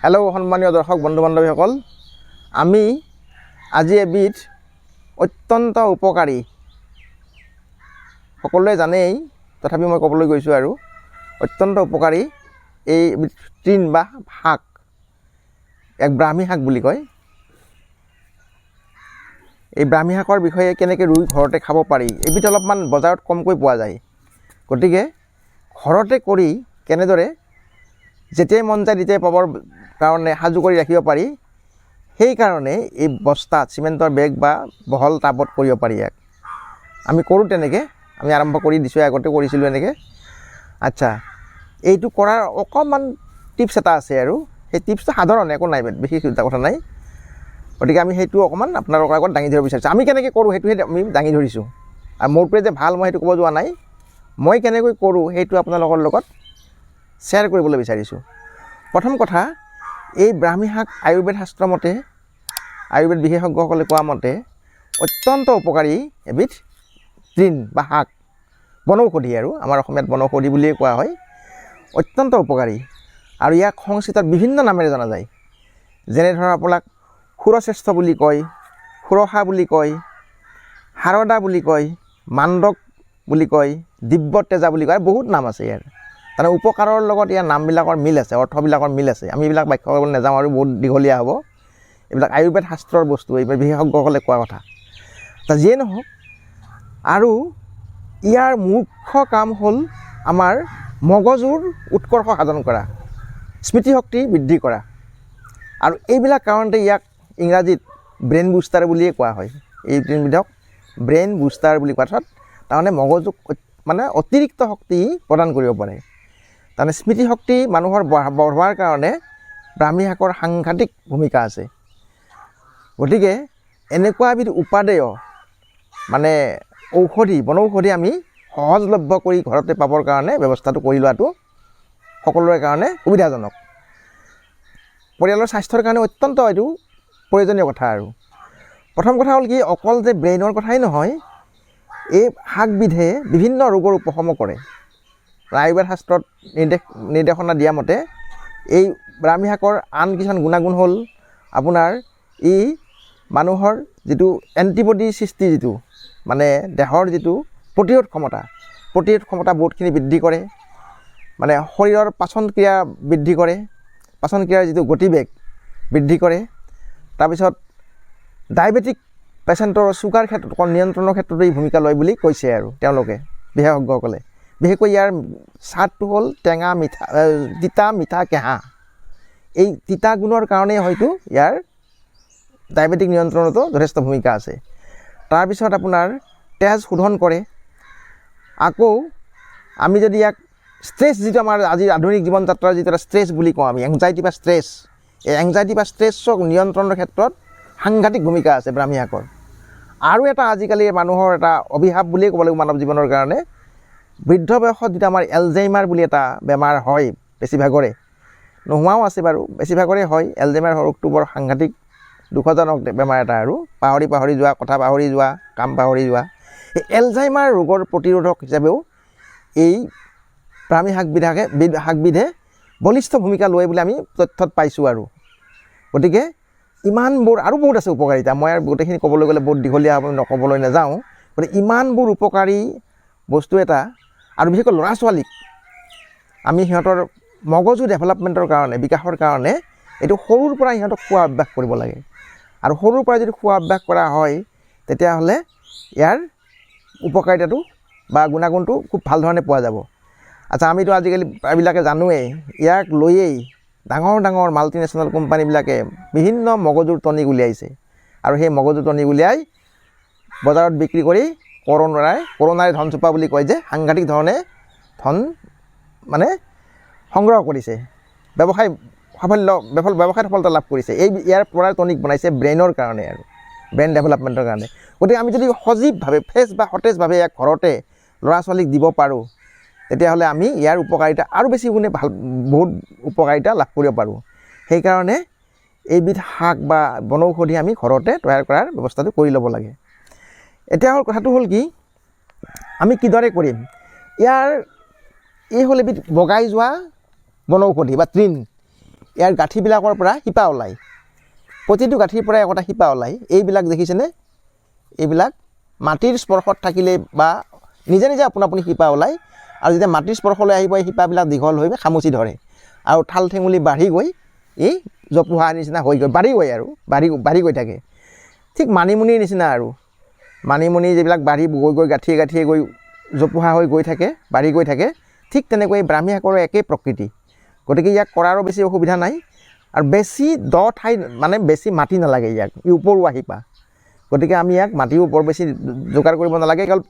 Hello' সন্মানীয় দৰ্শক বন্ধু বান্ধৱীসকল, আমি আজি এবিধ অত্যন্ত উপকাৰী, সকলোৱে জানেই তথাপি মই ক'বলৈ গৈছোঁ আৰু অত্যন্ত উপকাৰী এই তৃণ বা শাক, এক ব্ৰাহ্মী শাক বুলি কয়। এই ব্ৰাহ্মী শাকৰ বিষয়ে কেনেকৈ ৰুই ঘৰতে খাব পাৰি, এইবিধ অলপমান বজাৰত কমকৈ পোৱা যায়। গতিকে ঘৰতে কৰি কেনেদৰে যেতিয়াই মন যায় তেতিয়াই পাবৰ কাৰণে সাজু কৰি ৰাখিব পাৰি, সেইকাৰণে এই বস্তাত চিমেণ্টৰ বেগ বা বহল টাবত কৰিব পাৰি। ইয়াক আমি কৰোঁ তেনেকৈ, আমি আৰম্ভ কৰি দিছোঁ, আগতে কৰিছিলোঁ এনেকৈ। আচ্ছা, এইটো কৰাৰ অকণমান টিপছ এটা আছে আৰু সেই টিপছটো সাধাৰণ, একো নাই, বিশেষ কথা নাই। গতিকে আমি সেইটো অকণমান আপোনালোকৰ আগত দাঙি ধৰিব বিচাৰিছোঁ। আমি কেনেকৈ কৰোঁ সেইটোহে আমি দাঙি ধৰিছোঁ, আৰু মোৰটোৱে যে ভাল মই সেইটো ক'ব যোৱা নাই। মই কেনেকৈ কৰোঁ সেইটো আপোনালোকৰ লগত শ্বেয়াৰ কৰিবলৈ বিচাৰিছোঁ। প্ৰথম কথা, এই ব্ৰাহ্মী শাক আয়ুৰ্বেদ শাস্ত্ৰ মতে, আয়ুৰ্বেদ বিশেষজ্ঞসকলে কোৱা মতে অত্যন্ত উপকাৰী এবিধ তৃণ বা শাক, বনৌষধি, আৰু আমাৰ অসমীয়াত বনৌষধি বুলিয়ে কোৱা হয়। অত্যন্ত উপকাৰী, আৰু ইয়াক সংস্কৃতত বিভিন্ন নামেৰে জনা যায়। যেনে ধৰক আপোনাক সুৰশ্ৰেষ্ঠ বুলি কয়, সুৰসা বুলি কয়, শাৰদা বুলি কয়, মাণ্ডক বুলি কয়, দিব্য তেজা বুলি কয়, বহুত নাম আছে ইয়াৰ। তাৰমানে উপকাৰৰ লগত ইয়াৰ নামবিলাকৰ মিল আছে, অৰ্থবিলাকৰ মিল আছে। আমি এইবিলাক ব্যাখ্যা কৰিবলৈ নাযাওঁ আৰু বহুত দীঘলীয়া হ'ব। এইবিলাক আয়ুৰ্বেদ শাস্ত্ৰৰ বস্তু, এইবিলাক বিশেষজ্ঞসকলে কোৱা কথা। যিয়ে নহওক, আৰু ইয়াৰ মুখ্য কাম হ'ল আমাৰ মগজুৰ উৎকৰ্ষ সাধন কৰা, স্মৃতিশক্তি বৃদ্ধি কৰা, আৰু এইবিলাক কাৰণতে ইয়াক ইংৰাজীত ব্ৰেইন বুষ্টাৰ বুলিয়ে কোৱা হয়। এই তৃণবিধক ব্ৰেইন বুষ্টাৰ বুলি কোৱা ঠাত তাৰমানে মগজুক মানে অতিৰিক্ত শক্তি প্ৰদান কৰিব পাৰে। তাৰমানে স্মৃতিশক্তি মানুহৰ বঢ়োৱাৰ কাৰণে ব্ৰাহ্মী শাকৰ সাংঘাতিক ভূমিকা আছে। গতিকে এনেকুৱা এবিধ উপাদেয় মানে ঔষধি, বনৌষধি আমি সহজলভ্য কৰি ঘৰতে পাবৰ কাৰণে ব্যৱস্থাটো কৰি লোৱাটো সকলোৰে কাৰণে সুবিধাজনক। পৰিয়ালৰ স্বাস্থ্যৰ কাৰণে অত্যন্ত এইটো প্ৰয়োজনীয় কথা। আৰু প্ৰথম কথা হ'ল কি, অকল যে ব্ৰেইনৰ কথাই নহয়, এই শাকবিধে বিভিন্ন ৰোগৰ উপশমো কৰে। আয়ুৰ্বেদ শাস্ত্ৰত নিৰ্দেশনা দিয়া মতে এই ব্ৰাহ্মী শাকৰ আন কিছুমান গুণাগুণ হ'ল আপোনাৰ ই মানুহৰ যিটো এণ্টিবডি সৃষ্টি, যিটো মানে দেহৰ যিটো প্ৰতিৰোধ ক্ষমতা বহুতখিনি বৃদ্ধি কৰে। মানে শৰীৰৰ পাচন ক্ৰিয়া বৃদ্ধি কৰে, পাচন ক্ৰিয়াৰ যিটো গতিবেগ বৃদ্ধি কৰে। তাৰপিছত ডায়েবেটিক পেচেণ্টৰ চুগাৰ ক্ষেত্ৰত নিয়ন্ত্ৰণৰ ক্ষেত্ৰতো এই ভূমিকা লয় বুলি কৈছে আৰু তেওঁলোকে, বিশেষজ্ঞসকলে। বিশেষকৈ ইয়াৰ স্বাদটো হ'ল টেঙা, মিঠা, তিতা, মিঠা, কেঁহা। এই তিতা গুণৰ কাৰণেই হয়তো ইয়াৰ ডায়েবেটিক নিয়ন্ত্ৰণতো যথেষ্ট ভূমিকা আছে। তাৰপিছত আপোনাৰ তেজ শোধন কৰে। আকৌ আমি যদি ইয়াক ষ্ট্ৰেছ, যিটো আমাৰ আজিৰ আধুনিক জীৱন যাত্ৰাৰ যিটো এটা ষ্ট্ৰেছ বুলি কওঁ আমি, এংজাইটি বা ষ্ট্ৰেছ, এই এংজাইটি বা ষ্ট্ৰেছক নিয়ন্ত্ৰণৰ ক্ষেত্ৰত সাংঘাতিক ভূমিকা আছে ব্ৰাহ্মী শাকৰ। আৰু এটা আজিকালি মানুহৰ এটা অভিশাপ বুলিয়ে ক'ব লাগিব মানৱ জীৱনৰ কাৰণে, বৃদ্ধ বয়সত যিটো আমাৰ এলজাইমাৰ বুলি এটা বেমাৰ হয়, বেছিভাগৰে, নোহোৱাও আছে বাৰু, বেছিভাগৰে হয়। এলজাইমাৰ ৰোগটো বৰ সাংঘাতিক দুখজনক বেমাৰ এটা, আৰু পাহৰি যোৱা, কথা পাহৰি যোৱা, কাম পাহৰি যোৱা। এই এলজাইমাৰ ৰোগৰ প্ৰতিৰোধক হিচাপেও এই ব্ৰাহ্মী শাকবিধে বলিষ্ঠ ভূমিকা লয় বুলি আমি তথ্যত পাইছোঁ। আৰু গতিকে ইমানবোৰ আৰু বহুত আছে উপকাৰিতা, মই আৰু গোটেইখিনি ক'বলৈ গ'লে বহুত দীঘলীয়া হ'ব, নক'বলৈ নাযাওঁ। গতিকে ইমানবোৰ উপকাৰী বস্তু এটা, আৰু বিশেষকৈ ল'ৰা ছোৱালীক আমি সিহঁতৰ মগজু ডেভেলপমেণ্টৰ কাৰণে, বিকাশৰ কাৰণে এইটো সৰুৰ পৰা সিহঁতক খোৱা অভ্যাস কৰিব লাগে। আৰু সৰুৰ পৰা যদি খোৱা অভ্যাস কৰা হয়, তেতিয়াহ'লে ইয়াৰ উপকাৰিতাটো বা গুণাগুণটো খুব ভাল ধৰণে পোৱা যাব। আচ্ছা, আমিতো আজিকালি প্ৰায়বিলাকে জানোৱেই, ইয়াক লৈয়েই ডাঙৰ ডাঙৰ মাল্টিনেশ্যনেল কোম্পানীবিলাকে বিভিন্ন মগজুৰ টনিক উলিয়াইছে, আৰু সেই মগজুৰ টনিক উলিয়াই বজাৰত বিক্ৰী কৰি কৰোণাৰে ধন চোপা বুলি কয় যে, সাংঘাতিক ধৰণে ধন মানে সংগ্ৰহ কৰিছে, ব্যৱসায়ত সফলতা লাভ কৰিছে। ইয়াৰ পৰা টনিক বনাইছে ব্ৰেইনৰ কাৰণে, আৰু ব্ৰেইন ডেভেলপমেণ্টৰ কাৰণে। গতিকে আমি যদি সজীৱভাৱে, ফ্ৰেছ বা সতেজভাৱে ইয়াক ঘৰতে ল'ৰা ছোৱালীক দিব পাৰোঁ, তেতিয়াহ'লে আমি ইয়াৰ উপকাৰিতা আৰু বেছি গুণে বহুত উপকাৰিতা লাভ কৰিব পাৰোঁ। সেইকাৰণে এইবিধ শাক বা বনৌষধি আমি ঘৰতে তৈয়াৰ কৰাৰ ব্যৱস্থাটো কৰি ল'ব লাগে। এতিয়া কথাটো হ'ল কি, আমি কিদৰে কৰিম? এই হ'ল এবিধ বগাই যোৱা বনৌষধি বা তৃণ। ইয়াৰ গাঁঠিবিলাকৰ পৰা শিপা ওলায়, প্ৰতিটো গাঁঠিৰ পৰা একোটা শিপা ওলায়। এইবিলাক দেখিছেনে? এইবিলাক মাটিৰ স্পৰ্শত থাকিলে বা নিজে নিজে আপুনি শিপা ওলায়, আৰু যেতিয়া মাটিৰ স্পৰ্শলৈ আহিব এই শিপাবিলাক দীঘল হৈ খামুচি ধৰে আৰু ঠাল ঠেঙুলি বাঢ়ি গৈ এই জোপোহাৰ নিচিনা হৈ গৈ বাঢ়ি গৈ আৰু বাঢ়ি গৈ থাকে। ঠিক মানিমুনিৰ নিচিনা আৰু মানিমুনি যিবিলাক বাঢ়ি গৈ গৈ গাঁঠিয়ে গাঁঠিয়ে গৈ জোপোহা হৈ গৈ থাকে, বাঢ়ি গৈ থাকে, ঠিক তেনেকৈ ব্ৰাহ্মী শাকৰো একেই প্ৰকৃতি। গতিকে ইয়াক কৰাৰো বেছি অসুবিধা নাই, আৰু বেছি দ ঠাই মানে বেছি মাটি নালাগে ইয়াক, ই উপৰুৱা শিপা। গতিকে আমি ইয়াক মাটিৰ ওপৰত বেছি যোগাৰ কৰিব নালাগে, কেৱল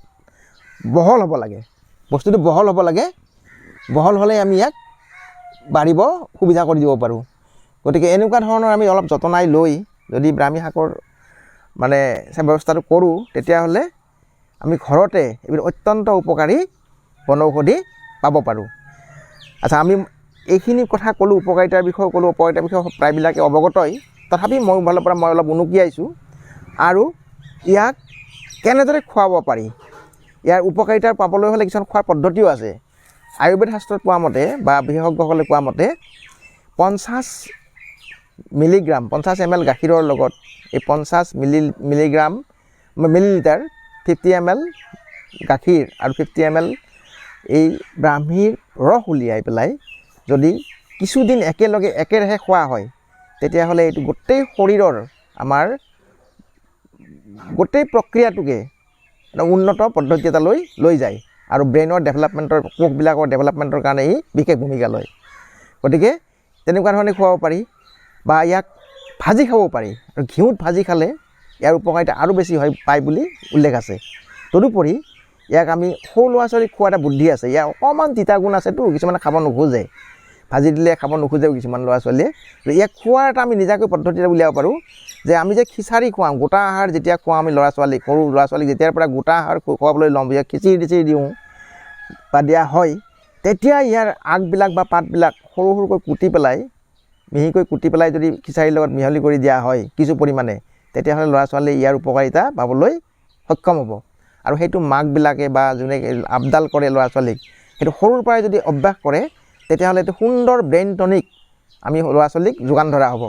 বহল হ'ব লাগে, বস্তুটো বহল হ'ব লাগে। বহল হ'লে আমি ইয়াক বাঢ়িব সুবিধা কৰি দিব পাৰোঁ। গতিকে এনেকুৱা ধৰণৰ আমি অলপ যতনাই লৈ যদি ব্ৰাহ্মী শাকৰ মানে ব্যৱস্থাটো কৰোঁ, তেতিয়াহ'লে আমি ঘৰতে এইবিলাক অত্যন্ত উপকাৰী বনৌষধি পাব পাৰোঁ। আচ্ছা, আমি এইখিনি কথা ক'লোঁ, উপকাৰিতাৰ বিষয়ে ক'লোঁ, উপকাৰিতাৰ বিষয়ে প্ৰায়বিলাকে অৱগতই, তথাপি মই ফালৰ পৰা মই অলপ উনুকিয়াইছোঁ। আৰু ইয়াক কেনেদৰে খুৱাব পাৰি, ইয়াৰ উপকাৰিতা পাবলৈ হ'লে কিছুমান খোৱাৰ পদ্ধতিও আছে। আয়ুৰ্বেদ শাস্ত্ৰত পোৱা মতে বা বিশেষজ্ঞসকলে কোৱা মতে 50 মিলিগ্ৰাম 50 ml গাখীৰৰ লগত এই 50 মিলিলিটাৰ 50 ml গাখীৰ আৰু 50 ml এই ব্ৰাহ্মীৰ ৰস উলিয়াই পেলাই যদি কিছুদিন একেৰাহে খোৱা হয়, তেতিয়াহ'লে এইটো গোটেই শৰীৰৰ আমাৰ গোটেই প্ৰক্ৰিয়াটোকে উন্নত পদ্ধতি এটালৈ লৈ যায়, আৰু ব্ৰেইনৰ ডেভেলপমেণ্টৰ কোষবিলাকৰ ডেভেলপমেণ্টৰ কাৰণে ই বিশেষ ভূমিকা লয়। গতিকে তেনেকুৱা ধৰণে খুৱাব পাৰি, বা ইয়াক ভাজি খাব পাৰি, আৰু ঘিউত ভাজি খালে ইয়াৰ উপকাৰিতা আৰু বেছি পায় বুলি উল্লেখ আছে। তদুপৰি ইয়াক আমি সৰু ল'ৰা ছোৱালীক খোৱা এটা বুদ্ধি আছে, ইয়াৰ অকণমান তিতা গুণ আছেতো, কিছুমানে খাব নোখোজে, ভাজি দিলে খাব নোখোজেও কিছুমান ল'ৰা ছোৱালীয়ে। ইয়াক খোৱাৰ এটা আমি নিজাকৈ পদ্ধতি এটা উলিয়াব পাৰোঁ, যে আমি যে খিচাৰি খুৱাওঁ, গোটা আহাৰ যেতিয়া খুৱাওঁ আমি ল'ৰা ছোৱালীক, সৰু ল'ৰা ছোৱালীক যেতিয়াৰ পৰা গোটা আহাৰ খুৱাবলৈ ল'ম, ইয়াক খিচিৰি দিওঁ বা দিয়া হয়, তেতিয়া ইয়াৰ আগবিলাক বা পাতবিলাক সৰু সৰুকৈ কুটি পেলাই, মিহিকৈ কুটি পেলাই যদি খিচাৰীৰ লগত মিহলি কৰি দিয়া হয় কিছু পৰিমাণে, তেতিয়াহ'লে ল'ৰা ছোৱালীয়ে ইয়াৰ উপকাৰিতা পাবলৈ সক্ষম হ'ব। আৰু সেইটো মাকবিলাকে বা যোনে আপডাল কৰে ল'ৰা ছোৱালীক, সেইটো সৰুৰ পৰাই যদি অভ্যাস কৰে, তেতিয়াহ'লে এইটো সুন্দৰ ব্ৰেইন টনিক আমি ল'ৰা ছোৱালীক যোগান ধৰা হ'ব,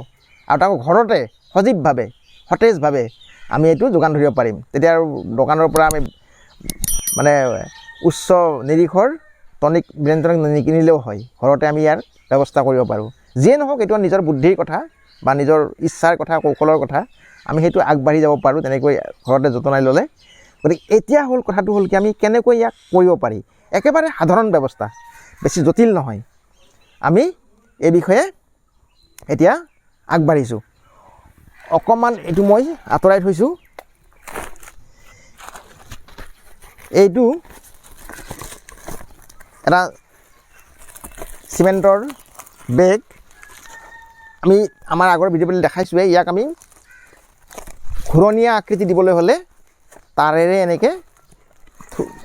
আৰু তাকো ঘৰতে সজীৱভাৱে সতেজভাৱে আমি এইটো যোগান ধৰিব পাৰিম। তেতিয়া আৰু দোকানৰ পৰা আমি মানে উচ্চ নিৰিখৰ টনিক ব্ৰেইন টনিক নিকিনিলেও হয়, ঘৰতে আমি ইয়াৰ ব্যৱস্থা কৰিব পাৰোঁ। যিয়ে নহওক, এইটো নিজৰ বুদ্ধিৰ কথা বা নিজৰ ইচ্ছাৰ কথা, কৌশলৰ কথা, আমি সেইটো আগবাঢ়ি যাব পাৰোঁ তেনেকৈ ঘৰতে যতনাই ল'লে। গতিকে এতিয়া কথাটো হ'ল কি, আমি কেনেকৈ ইয়াক কৰিব পাৰি, একেবাৰে সাধাৰণ ব্যৱস্থা, বেছি জটিল নহয়। আমি এই বিষয়ে এতিয়া আগবাঢ়িছোঁ। অকণমান এইটো মই আঁতৰাই থৈছোঁ। এইটো এটা চিমেণ্টৰ বেগ, আমি আমাৰ আগৰ ভিডিঅ'বিলাক দেখাইছোঁৱে। ইয়াক আমি ঘূৰণীয়া আকৃতি দিবলৈ হ'লে তাৰেৰে এনেকৈ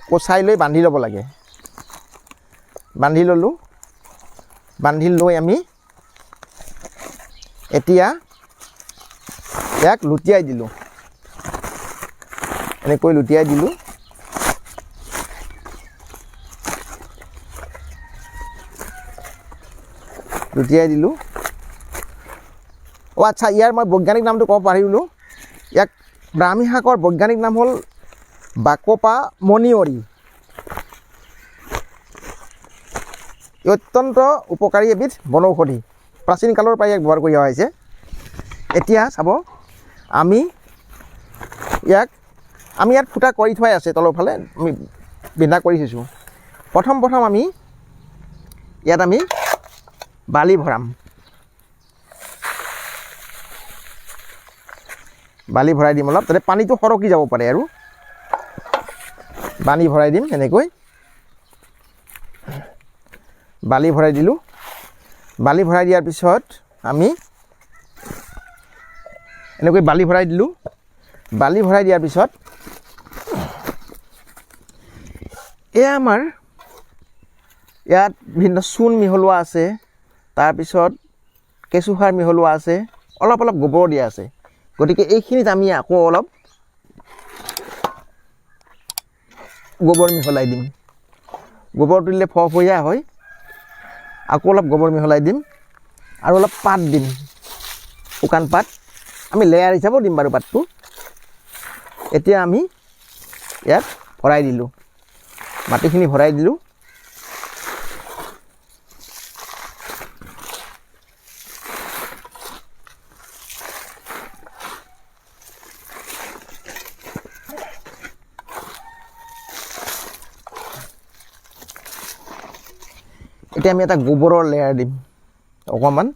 কচাই লৈ বান্ধি ল'ব লাগে। বান্ধি ল'লোঁ, বান্ধি লৈ আমি এতিয়া ইয়াক লুটিয়াই দিলোঁ, এনেকৈ লুটিয়াই দিলোঁ। আচ্ছা, ইয়াৰ মই বৈজ্ঞানিক নামটো ক'ব পাৰিলোঁ। ইয়াক ব্ৰাহ্মী শাকৰ বৈজ্ঞানিক নাম হ'ল বাকপা মণিয়ৰি। অত্যন্ত উপকাৰী এবিধ বনৌষধি, প্ৰাচীন কালৰ পৰাই ইয়াক ব্যৱহাৰ কৰি অহা হৈছে। এতিয়া চাব, আমি ইয়াত ফুটা কৰি থোৱাই আছে, তলৰ ফালে আমি বিন্ধা কৰি থৈছোঁ। প্ৰথম আমি ইয়াত আমি বালি ভৰাম। বালি ভৰাই দিম অলপ, যাতে পানীটো সৰকি যাব পাৰে, আৰু বালি ভৰাই দিম এনেকৈ। বালি ভৰাই দিলোঁ। বালি ভৰাই দিয়াৰ পিছত আমি এনেকৈ বালি ভৰাই দিলোঁ। বালি ভৰাই দিয়াৰ পিছত এয়া আমাৰ ইয়াত বিভিন্ন চূণ মিহলোৱা আছে, তাৰপিছত কেঁচুসাৰ মিহলোৱা আছে, অলপ গোবৰ দিয়া আছে। গতিকে এইখিনিত আমি আকৌ অলপ গোবৰ মিহলাই দিম। গোবৰ দিলে ফৰফৰীয়া হয়, আকৌ অলপ গোবৰ মিহলাই দিম। আৰু অলপ পাত দিম, শুকান পাত। আমি লেয়াৰ হিচাপেও দিম বাৰু পাতটো। এতিয়া আমি ইয়াত ভৰাই দিলোঁ, মাটিখিনি ভৰাই দিলোঁ। এতিয়া আমি এটা গোবৰৰ লেয়াৰ দিম অকণমান।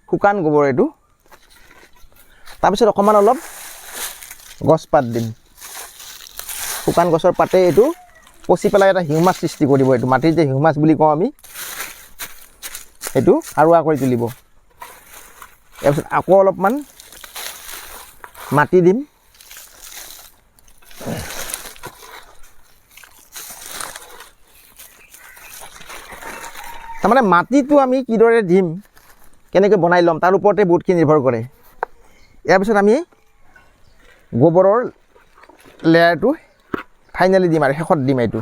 শুকান গোবৰ এইটো। তাৰপিছত অকণমান অলপ গছপাত দিম। শুকান গছৰ পাতে এইটো পচি পেলাই এটা হিউমাছ সৃষ্টি কৰিব। এইটো মাটিৰ যে হিউমাছ বুলি কওঁ আমি, সেইটো সাৰুৱা কৰি তুলিব। তাৰপিছত আকৌ অলপমান মাটি দিম। তাৰমানে মাটিটো আমি কিদৰে দিম, কেনেকৈ বনাই ল'ম, তাৰ ওপৰতে বহুতখিনি নিৰ্ভৰ কৰে। ইয়াৰ পিছত আমি গোবৰৰ লেয়াৰটো ফাইনেলি দিম আৰু শেষত দিম এইটো।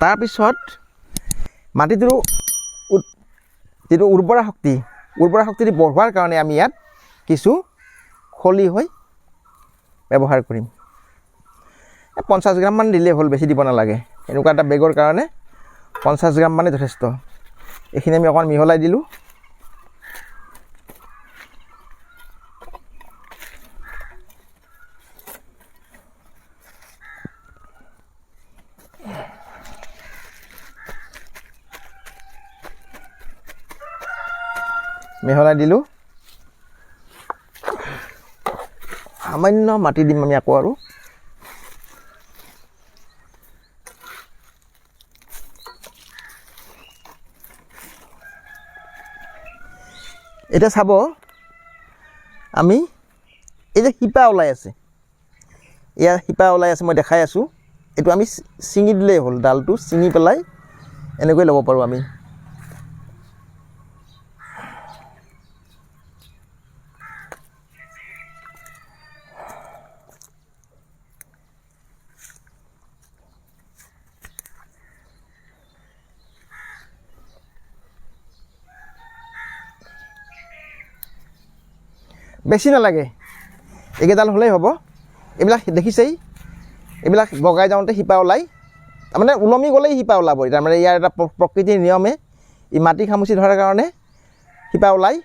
তাৰপিছত মাটিটোৰ যিটো উৰ্বৰা শক্তি বঢ়োৱাৰ কাৰণে আমি ইয়াত কিছু খলিহৈ ব্যৱহাৰ কৰিম। 50 গ্ৰামমান দিলেই হ'ল, বেছি দিব নালাগে। এনেকুৱা এটা বেগৰ কাৰণে 50 গ্ৰাম মানে যথেষ্ট। এইখিনি আমি অকণমান মিহলাই দিলোঁ। সামান্য মাটি দিম আমি আকৌ আৰু। এতিয়া চাব, আমি এই যে শিপা ওলাই আছে, মই দেখাই আছোঁ। এইটো আমি ছিঙি দিলেই হ'ল, ডালটো ছিঙি পেলাই এনেকৈ ল'ব পাৰোঁ আমি। বেছি নালাগে, এইকেইডাল হ'লেই হ'ব। এইবিলাক দেখিছেই, এইবিলাক বগাই যাওঁতে শিপা ওলাই, তাৰমানে ওলমি গ'লেই শিপা ওলাবই। তাৰমানে ইয়াৰ এটা প্ৰকৃতিৰ নিয়মে, ই মাটি খামুচি ধৰাৰ কাৰণে শিপা ওলাই,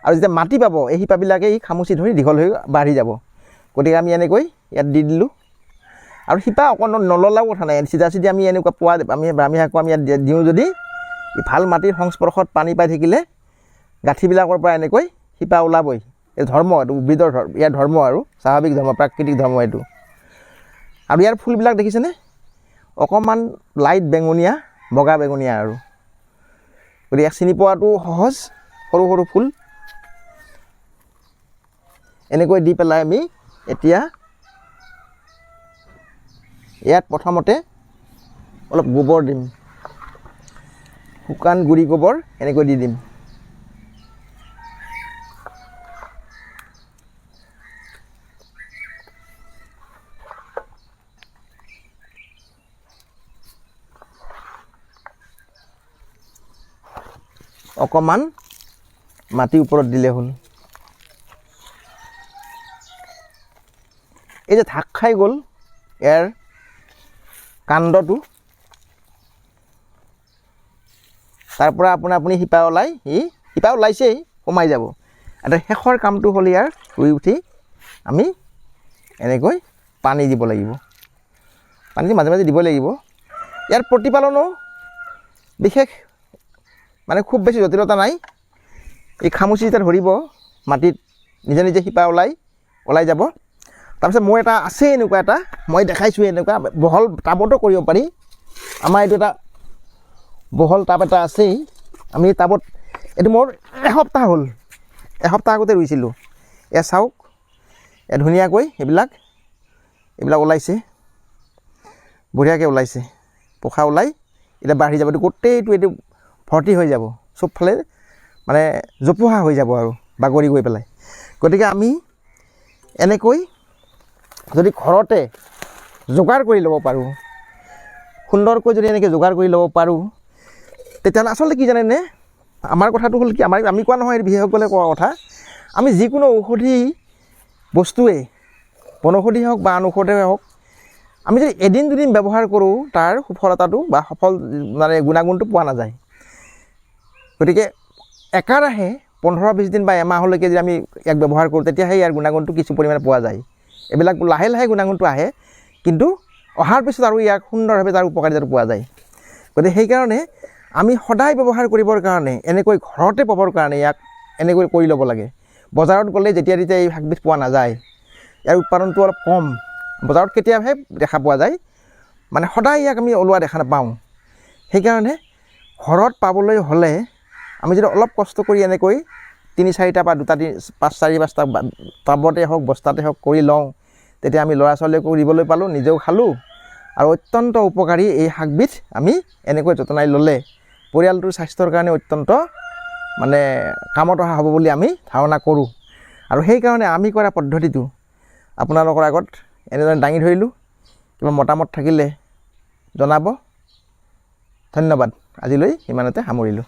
আৰু যেতিয়া মাটি পাব এই শিপাবিলাকে ই খামুচি ধৰি দীঘল হৈ বাঢ়ি যাব। গতিকে আমি এনেকৈ ইয়াত দি দিলোঁ। আৰু শিপা অকণ নললাও কথা নাই, চিধা আমি এনেকুৱা আমি ব্ৰাহ্মী শাকো আমি ইয়াত দিওঁ যদি, ই ভাল মাটিৰ সংস্পৰ্শত পানী পাই থাকিলে গাঁঠিবিলাকৰ পৰা এনেকৈ শিপা ওলাবই। এই ধৰ্ম, এইটো উদ্ভিদৰ ইয়াৰ ধৰ্ম আৰু স্বাভাৱিক ধৰ্ম, প্ৰাকৃতিক ধৰ্ম এইটো। আৰু ইয়াৰ ফুলবিলাক দেখিছেনে, অকণমান লাইট বেঙুনীয়া, বগা বেঙুনীয়া আৰু। গতিকে ইয়াক চিনি পোৱাটো সহজ, সৰু সৰু ফুল। এনেকৈ দি পেলাই আমি এতিয়া ইয়াত প্ৰথমতে অলপ গোবৰ দিম, শুকান গুড়ি গোবৰ এনেকৈ দি দিম। অকণমান মাটি ওপৰত দিলে হ'ল। এই যে ঢাক খাই গ'ল ইয়াৰ কাণ্ডটো, তাৰ পৰা আপুনি শিপা ওলাইছেই, সোমাই যাব। এটা শেষৰ কামটো হ'ল ইয়াৰ ৰুই উঠি আমি এনেকৈ পানী দিব লাগিব। পানী মাজে মাজে দিব লাগিব। ইয়াৰ প্ৰতিপালনো বিশেষ মানে খুব বেছি জটিলতা নাই। এই খামুচি যেতিয়া ধৰিব মাটিত নিজে নিজে শিপা ওলাই যাব। তাৰপিছত মোৰ এটা আছে এনেকুৱা এটা, মই দেখাইছোঁ এনেকুৱা বহল টাবতো কৰিব পাৰি। আমাৰ এইটো এটা বহল টাব এটা আছেই, আমি টাবত, এইটো মোৰ এসপ্তাহ হ'ল, এসপ্তাহ আগতে ৰুইছিলোঁ। এয়া চাওক, ধুনীয়াকৈ এইবিলাক ওলাইছে, বঢ়িয়াকৈ ওলাইছে, পোখা ওলাই এতিয়া বাঢ়ি যাব, গোটেইটো এইটো ভৰ্তি হৈ যাব, চবফালে মানে জোপোহা হৈ যাব আৰু বাগৰি গৈ পেলাই। গতিকে আমি এনেকৈ যদি ঘৰতে যোগাৰ কৰি ল'ব পাৰোঁ, সুন্দৰকৈ যদি এনেকৈ যোগাৰ কৰি ল'ব পাৰোঁ, তেতিয়াহ'লে আচলতে কি জানেনে, আমাৰ কথাটো হ'ল কি, আমি কোৱা নহয়, বিশেষসকলে কোৱা কথা, আমি যিকোনো ঔষধি বস্তুৱে, বনৌষধি হওক বা আন ঔষধেই হওক, আমি যদি এদিন দুদিন ব্যৱহাৰ কৰোঁ তাৰ সফলতাটো বা মানে গুণাগুণটো পোৱা নাযায়। গতিকে একেৰাহে 15-20 দিন বা এমাহলৈকে যদি আমি ইয়াক ব্যৱহাৰ কৰোঁ, তেতিয়াহে ইয়াৰ গুণাগুণটো কিছু পৰিমাণে পোৱা যায়। এইবিলাক লাহে লাহে গুণাগুণটো আহে, কিন্তু অহাৰ পিছত আৰু ইয়াক সুন্দৰভাৱে তাৰ উপকাৰিতাটো পোৱা যায়। গতিকে সেইকাৰণে আমি সদায় ব্যৱহাৰ কৰিবৰ কাৰণে, এনেকৈ ঘৰতে পাবৰ কাৰণে ইয়াক এনেকৈ কৰি ল'ব লাগে। বজাৰত গ'লে যেতিয়া তেতিয়া এই শাকবিধ পোৱা নাযায়, ইয়াৰ উৎপাদনটো অলপ কম, বজাৰত কেতিয়াবাহে দেখা পোৱা যায়, মানে সদায় ইয়াক আমি ওলোৱা দেখা নাপাওঁ। সেইকাৰণে ঘৰত পাবলৈ হ'লে আমি যদি অলপ কষ্ট কৰি এনেকৈ 3-4টা বা 2টা 5-4-5টা টাবতে হওক বস্তাতে হওক কৰি লওঁ, তেতিয়া আমি ল'ৰা ছোৱালীকো দিবলৈ পালোঁ, নিজেও খালোঁ, আৰু অত্যন্ত উপকাৰী এই শাকবিধ আমি এনেকৈ যতনাই ল'লে পৰিয়ালটোৰ স্বাস্থ্যৰ কাৰণে অত্যন্ত মানে কামত অহা হ'ব বুলি আমি ধাৰণা কৰোঁ। আৰু সেইকাৰণে আমি কৰা পদ্ধতিটো আপোনালোকৰ আগত এনেদৰে দাঙি ধৰিলোঁ। কিবা মতামত থাকিলে জনাব। ধন্যবাদ। আজিলৈ ইমানতে সামৰিলোঁ।